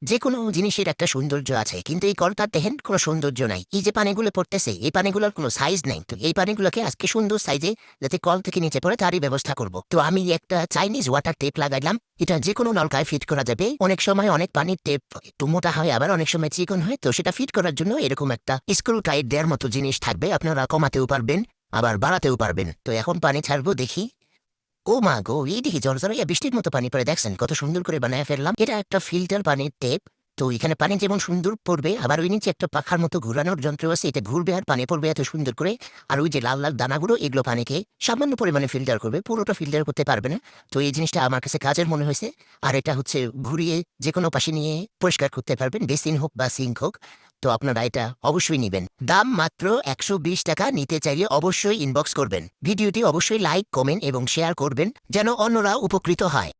যে কোনো জিনিসের একটা সৌন্দর্য আছে, কিন্তু এই কলটার দেখেন কোনো সৌন্দর্য নাই। এই যে পানিগুলো পড়তেছে, এই পানিগুলোর কোনো সাইজ নাই। তো এই পানিগুলোকে আজকে সুন্দর সাইজে যাতে কল থেকে নিচে পড়ে তারই ব্যবস্থা করব। তো আমি একটা চাইনিজ ওয়াটার টেপ লাগাইলাম। এটা যে কোনো নলকায় ফিট করা যাবে। অনেক সময় অনেক পানির টেপ একটু মোটা হয়, আবার অনেক সময় চিকন হয়। তো সেটা ফিট করার জন্য এরকম একটা স্ক্রু টাইট দেওয়ার মতো জিনিস থাকবে, আপনারা কমাতেও পারবেন আবার বাড়াতেও পারবেন। তো এখন পানি ছাড়বো, দেখি। ও মা গো, এই দেখি জলজলাইয়া বৃষ্টির মতো পানি পড়ে, দেখছেন কত সুন্দর করে বানায় ফেললাম। এটা একটা ফিল্টার পানির টেপ। তো এখানে পানি যেমন সুন্দর পড়বে, আবার ওই নিচে একটা পাখার মতো ঘুরানোর যন্ত্র আছে, এটা ঘুরবে আর পানি পড়বে এত সুন্দর করে। আর ওই যে লাল লাল দানাগুলো, এগুলো পানিকে সামান্য পরিমাণে ফিল্টার করবে, পুরোটা ফিল্টার করতে পারবে না। তো এই জিনিসটা আমার কাছে কাজের মনে হয়েছে। আর এটা হচ্ছে ঘুরিয়ে যে কোনো পাশে নিয়ে পরিষ্কার করতে পারবেন, বেসিন হোক বা সিঙ্ক হোক। তো আপনারা এটা অবশ্যই নিবেন। দাম মাত্র 120 টাকা। নিতে চাইলে অবশ্যই ইনবক্স করবেন। ভিডিওটি অবশ্যই লাইক, কমেন্ট এবং শেয়ার করবেন যেন অন্যরা উপকৃত হয়।